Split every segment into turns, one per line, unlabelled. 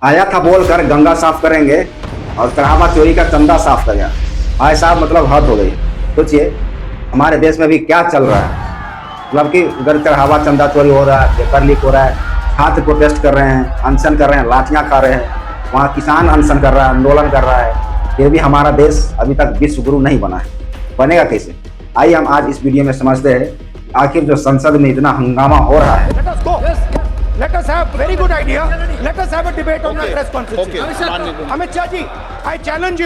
आया था बोलकर गंगा साफ करेंगे और चढ़ावा चोरी का चंदा साफ कर गया। भाई साहब मतलब हद हो गई। सोचिए हमारे देश में भी क्या चल रहा है। मतलब कि उधर चढ़ावा चंदा चोरी हो रहा है, पेपर लीक हो रहा है, छात्र प्रोटेस्ट कर रहे हैं, अनशन कर रहे हैं, लाठियां खा रहे हैं, वहाँ किसान अनशन कर रहा है, आंदोलन कर रहा है। फिर भी हमारा देश अभी तक विश्व गुरु नहीं बना है। बनेगा कैसे? आइए हम आज इस वीडियो में समझते हैं आखिर जो संसद में इतना हंगामा हो रहा है।
Let us have very good idea. Let us have a debate on the press conference. Amit Shah ji, I challenge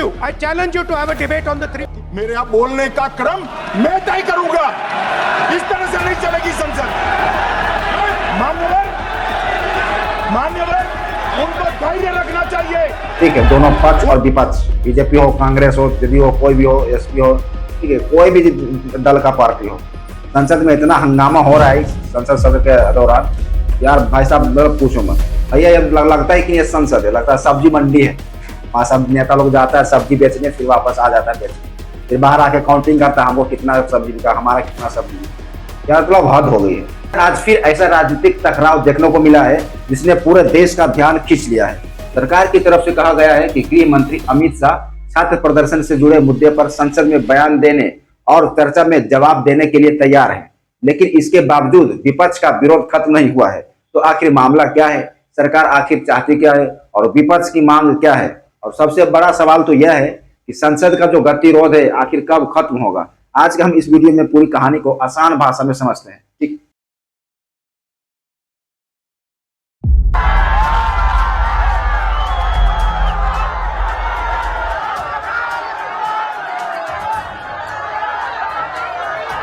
you to have a debate on the three.
मेरे यहाँ बोलने का क्रम मैं तय करूंगा। इस तरह से नहीं चलेगी संसद। मान्यवर, उनको धैर्य रखना चाहिए।
ठीक है, दोनों पक्ष और विपक्ष, बीजेपी हो, कांग्रेस हो, जेडीयू हो, कोई भी हो, एसपी हो, ठीक है, कोई भी दल का पार्टी हो, संसद में इतना हंगामा हो रहा है संसद सत्र के दौरान। यार भाई साहब मतलब पूछो मत भैया, ये लगता है कि ये संसद है, लगता है सब्जी मंडी है। वहाँ सब नेता लोग जाता है सब्जी बेचने, फिर वापस आ जाता है बेचने, फिर बाहर आके काउंटिंग करता है हमको कितना सब्जी बिका, हमारा कितना सब्जी। यार मतलब हद हो गई है। आज फिर ऐसा राजनीतिक टकराव देखने को मिला है जिसने पूरे देश का ध्यान खींच लिया है। सरकार की तरफ से कहा गया है कि गृह मंत्री अमित शाह छात्र प्रदर्शन से जुड़े मुद्दे पर संसद में बयान देने और चर्चा में जवाब देने के लिए तैयार है, लेकिन इसके बावजूद विपक्ष का विरोध खत्म नहीं हुआ है। तो आखिर मामला क्या है, सरकार आखिर चाहती क्या है और विपक्ष की मांग क्या है? और सबसे बड़ा सवाल तो यह है कि संसद का जो गतिरोध है आखिर कब खत्म होगा। आज के हम इस वीडियो में पूरी कहानी को आसान भाषा में समझते हैं। ठीक,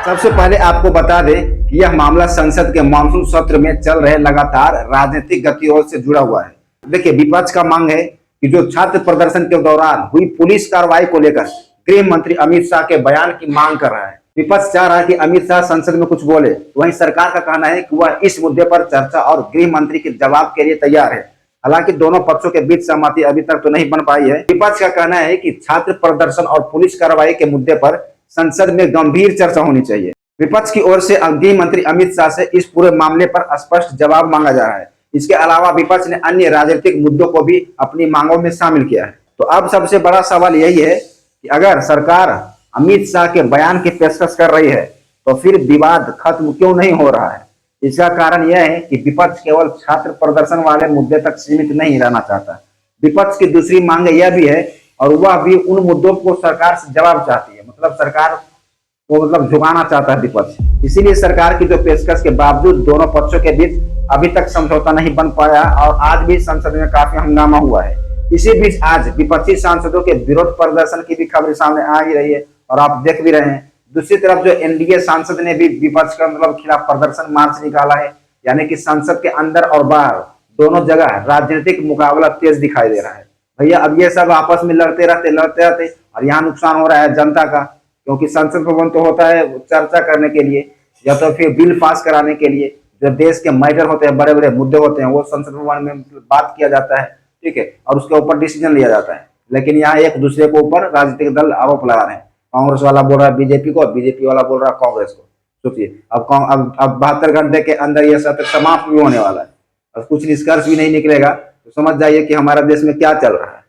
सबसे पहले आपको बता दें कि यह मामला संसद के मानसून सत्र में चल रहे लगातार राजनीतिक गतिरोध से जुड़ा हुआ है। देखिए, विपक्ष का मांग है कि जो छात्र प्रदर्शन के दौरान हुई पुलिस कार्रवाई को लेकर गृह मंत्री अमित शाह के बयान की मांग कर रहा है। विपक्ष चाह रहा है कि अमित शाह संसद में कुछ बोले, वहीं सरकार का कहना है कि वह इस मुद्दे पर चर्चा और गृह मंत्री के जवाब के लिए तैयार है। हालांकि दोनों पक्षों के बीच सहमति अभी तक तो नहीं बन पाई है। विपक्ष का कहना है कि छात्र प्रदर्शन और पुलिस कार्रवाई के मुद्दे पर संसद में गंभीर चर्चा होनी चाहिए। विपक्ष की ओर से गृह मंत्री अमित शाह से इस पूरे मामले पर स्पष्ट जवाब मांगा जा रहा है। इसके अलावा विपक्ष ने अन्य राजनीतिक मुद्दों को भी अपनी मांगों में शामिल किया है। तो अब सबसे बड़ा सवाल यही है कि अगर सरकार अमित शाह के बयान की पेशकश कर रही है तो फिर विवाद खत्म क्यों नहीं हो रहा है? इसका कारण यह है कि विपक्ष केवल छात्र प्रदर्शन वाले मुद्दे तक सीमित नहीं रहना चाहता। विपक्ष की दूसरी मांग यह भी है और वह भी उन मुद्दों को सरकार से जवाब चाहती है। मतलब सरकार को झुकाना चाहता है विपक्ष। इसीलिए सरकार की जो पेशकश के बावजूद दोनों पक्षों के बीच अभी तक समझौता नहीं बन पाया और आज भी संसद में काफी हंगामा हुआ है। इसी बीच आज विपक्षी सांसदों के विरोध प्रदर्शन की भी खबर सामने आ ही रही है और आप देख भी रहे हैं। दूसरी तरफ जो एनडीए सांसद ने भी विपक्ष का खिलाफ प्रदर्शन मार्च निकाला है, यानी कि संसद के अंदर और बाहर दोनों जगह राजनीतिक मुकाबला तेज दिखाई दे रहा है। भैया अब ये सब आपस में लड़ते रहते और यहाँ नुकसान हो रहा है जनता का, क्योंकि संसद भवन तो होता है चर्चा करने के लिए या तो फिर बिल पास कराने के लिए। जो देश के मैटर होते हैं, बड़े बड़े मुद्दे होते हैं, वो संसद भवन में बात किया जाता है, ठीक है, और उसके ऊपर डिसीजन लिया जाता है। लेकिन यहाँ एक दूसरे के ऊपर राजनीतिक दल आरोप लगा रहे हैं। कांग्रेस वाला बोल रहा है बीजेपी को, बीजेपी वाला बोल रहा है कांग्रेस को। सोचिए अब 72 घंटे के अंदर यह सत्र समाप्त भी होने वाला है और कुछ निष्कर्ष भी नहीं निकलेगा। तो समझ जाइए कि हमारे देश में क्या चल रहा है।